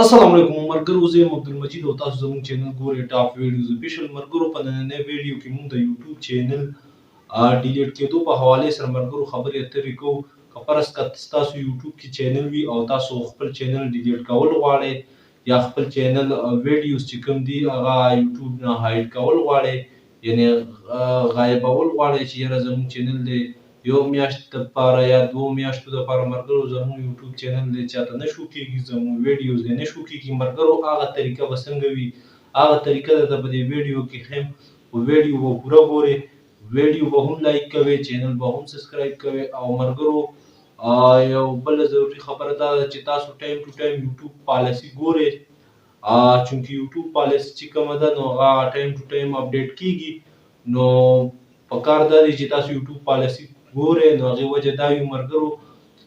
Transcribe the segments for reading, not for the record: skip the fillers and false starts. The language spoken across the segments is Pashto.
السلام علیکم مرګرو، زه یم عبدالمجید او تاسو زموږ چینل ګورئ ټاپ ویډیوز افیشل. مرګرو، په نننۍ ویډیو کې موږ د یوټیوب چینل ډیلیټ کېدو په حوالې سره مرګرو خبرې اترې کوو. که فرض کړه ستاسو یوټیوب کې چینل وي او تاسو خپل چینل ډیلیټ کول غواړئ یا خپل چینل ویډیوز چې کوم دي هغه یوټیوب نه هایډ کول غواړئ، یعنې غایبول غواړئ چې یاره زموږ چینل دی یو میاشت دپاره یا 2 میاشتو دپاره مرګرو زموږ یوټیوب چینل دی چاته نه شو کېږي، زموږ ویډیوز دی نه شو کېږي. مرګرو هغه طریقه به څنګه وي؟ هغه طریقه درته په دې ویډیو کې ښیم. ویډیو به پوره ګورئ، ویډیو به هم لایک کوئ، چینل به هم سبسکرایب کوئ. او مرګرو یو بله ضروري خبره دا ده چې تاسو ټایم ټو ټایم یوټیوب پالیسي ګورئ، چونکې یوټیوب پالیسي چې کومه ده نو هغه ټایم ټو ټایم اپډیټ کېږي. نو پکار دا دی چې تاسو یوټیوب پالیسي ګورئ. نو هغې وجه دا وي مرګرو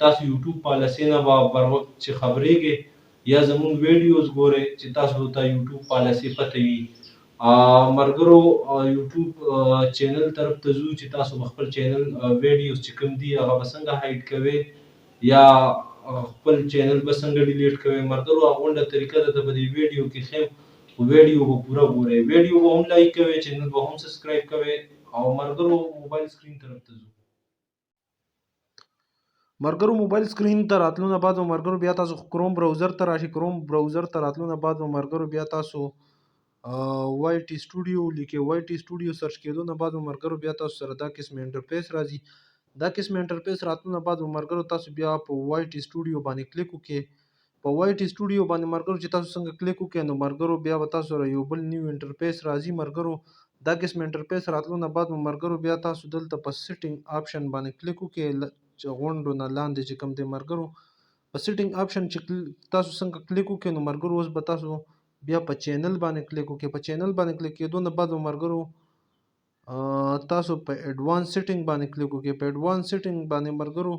تاسو یوټیوب پالیسۍ نه به بر وخت چې خبرېږئ یا زموږ ویډیوز ګورئ چې تاسو ته یوټیوب پالیسي پته وي. مرګرو یوټیوب چینل طرف ته ځو چې تاسو به خپل چینل ویډیوز چې کوم دي هغه به څنګه هایډ کوئ یا خپل چینل به څنګه ډیلیټ کوئ. مرګرو هغه غونډه طریقه درته په دې ویډیو کې ښیم، خو ویډیو به پوره ګورئ، ویډیو به هم لایک کوئ، چینل به هم سبسکرایب کوئ. او مرګرو موبایل سکرین طرف ته ځو. مرګرو موبایل سکرین ته راتلو نه بعد مرګرو بیا تاسو کروم براوزر ته راشئ. کروم براوزر ته راتلو نه بعد مرګرو بیا تاسو وای ټي سټوډیو لیکئ. وای ټي سټوډیو سرچ کېدو نه بعد مرګرو بیا تاسو سره دا قسم انټرفیس راځي. دا قسم انټرفیس راتلو نه بعد مرګرو تاسو بیا په وای ټي سټوډیو باندې کلیک وکړئ. په وای ټي سټوډیو باندې مرګرو چې تاسو څنګه کلیک وکړئ نو مرګرو بیا به تاسو سره یو بل نیو انټرفیس راځي. مرګرو دا قسم انټرفیس راتلو نه بعد مرګرو بیا تاسو دلته په سیټینګ آپشن باندې کلیک وکړئ. چې غونډو نه لاندې چې کوم دی مرګرو په سیټینګ آپشن چې تاسو څنګه کلیک وکړئ نو مرګرو اوس به تاسو بیا په چینل باندې کلیک وکړئ. په چینل باندې کلیک کېدو نه بعد مرګرو تاسو په ایډوانس سیټینګ باندې کلیک وکړئ. په ایډوانس سیټینګ باندې مرګرو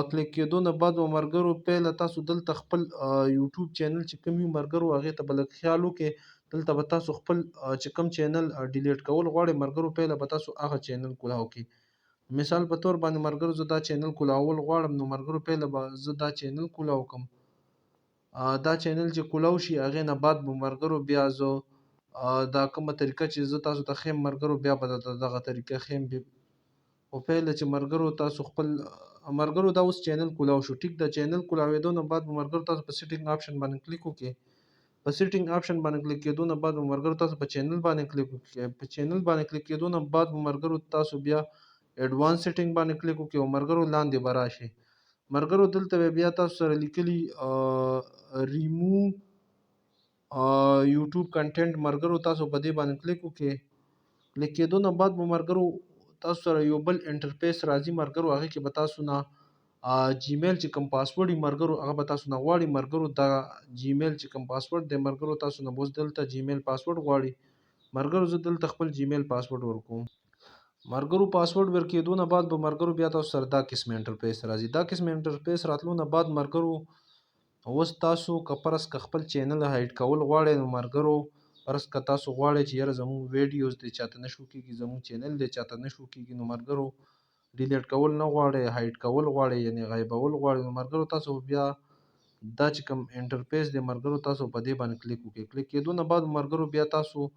کلیک کېدو نه بعد مرګرو پیله تاسو دلته خپل یوټیوب چینل چې کوم وي مرګرو هغې ته به لږ خیال وکړئ. دلته به تاسو خپل چې کوم چینل ډیلیټ کول غواړئ مرګرو پیله به تاسو هغه چینل کولاو کړئ. مثال په طور باندې مرګرو زه دا چینل کولاول غواړم نو مرګرو پیله به زه دا چینل کولاو کړم. دا چینل چې کولاو شي هغې نه بعد به مرګرو بیا زه دا کومه طریقه چې زه تاسو ته ښیم مرګرو بیا به درته دغه طریقه ښیم. خو پیله چې مرګرو تاسو خپل مرګرو دا اوس چینل کولاو شو. ټیک ده، چینل کولاوېدو نه بعد مرګرو تاسو په سیټینګ آپشن باندې کلیک وکړئ. په سیټینګ آپشن باندې کلیک کېدو نه بعد مرګرو تاسو په چینل باندې کلیک وکړئ. په چینل باندې کلیک کېدو نه بعد مرګرو تاسو بیا ایډوانس سیټینګ باندې کلیک وکړئ او مرګرو لاندې به راشئ. مرګرو دلته بیا تاسو سره لیکلي ریموو یوټیوب کنټینټ مرګرو تاسو په دې باندې کلیک وکړئ. کلیک کېدو نه بعد مرګرو تاسو سره یو بل انټرفیس راځي. مرګرو هغې کې به تاسو نه جیمیل چې کوم پاسورډ وي مرګرو هغه به تاسو نه غواړي. مرګرو دا جیمیل چې کوم پاسورډ دی مرګرو تاسو نه به اوس دلته جیمیل پاسورډ غواړي. مرګرو زه دلته خپل جیمیل پاسورډ ورکوم. مرګرو پاسورډ ورکېدو نه بعد به مرګرو بیا تاسو سره دا قسم انټرفیس راځي. دا قسم انټرفیس راتلو نه بعد مرګرو اوس تاسو که فرض که خپل چینل هایډ کول غواړئ نو مرګرو فرض که تاسو غواړئ چې یاره زموږ ویډیوز دی چاته نه شو کېږي، زموږ چینل دی چاته نه شو کېږي نو مرګرو ډیلیټ کول نه غواړئ، هایډ کول غواړئ یعنې غایبول غواړئ نو مرګرو تاسو بیا دا چې کوم انټرفیس دی مرګرو تاسو په دې باندې کلیک وکړئ. کلیک کېدو نه بعد مرګرو بیا تاسو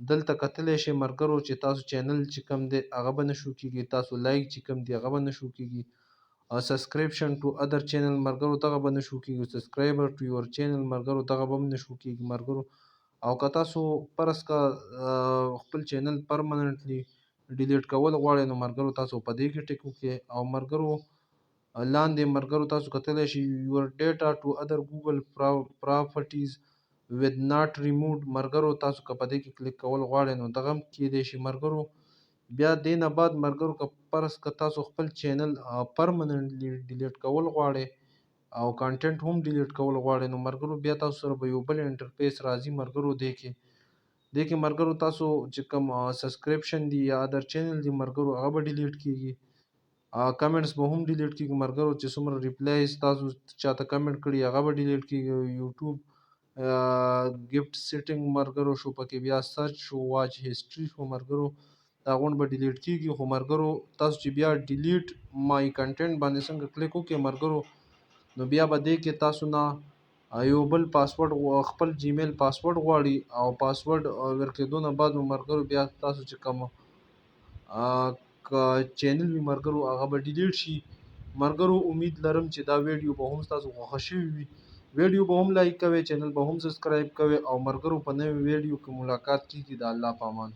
دلته کتلی شئ مرګرو چې تاسو چینل چې کوم دی هغه به نه شو کېږي، تاسو لایک چې کوم دی هغه به نه شو کېږي، سبسکریپشن ټو ادر چینل مرګرو دغه به نه شو کېږي، سبسکرایبر ټو یور چینل مرګرو دغه به هم نه شو کېږي مرګرو. او که تاسو فرض که خپل چینل پرمننټلی ډیلیټ کول غواړئ نو مرګرو تاسو په دې کې ټیک وکړئ. او مرګرو لاندې مرګرو تاسو کتلی شئ یور ډیټا ټو ادر ګوګل پراپرټیز with not removed مرګرو تاسو که په دې کې کلیک کول غواړئ نو دغه هم کیدی شي مرګرو. بیا دې نه بعد مرګرو که فرض که تاسو خپل چینل پرمننټلی ډیلیټ کول غواړئ او کانټینټ هم ډیلیټ کول غواړئ نو مرګرو بیا تاسو سره به یو بل انټرفیس راځي. مرګرو دې کې مرګرو تاسو چې کوم سبسکریپشن دی یا ادر چینل دی مرګرو هغه به ډیلیټ کېږي، کمنټس به هم ډیلیټ کېږي مرګرو چې څومره ریپلایز تاسو چاته کمنټ کړي هغه به ډیلیټ کېږي. یوټیوب ګفټ سیټینګ مرګرو شو، پکې بیا سرچ شو، واچ هسټري شو مرګرو دا غونډ به ډیلیټ کېږي. خو مرګرو تاسو چې بیا ډیلیټ مای کنټینټ باندې څنګه کلیک وکړئ مرګرو نو بیا به دې کې تاسو نه یو بل پاسورډ خپل جیمیل پاسورډ غواړي او پاسورډ ورکېدو نه بعد مو ملګرو بیا تاسو چې کوم که چینل وي ملګرو هغه به ډیلیټ شي. ملګرو امید لرم چې دا ویډیو به هم تاسو خوښه شوي وي. ویډیو به هم لایک کوئ، چینل به هم سبسکرایب کوئ او ملګرو په نوې ویډیو کې ملاقات کیږي. د الله په امان.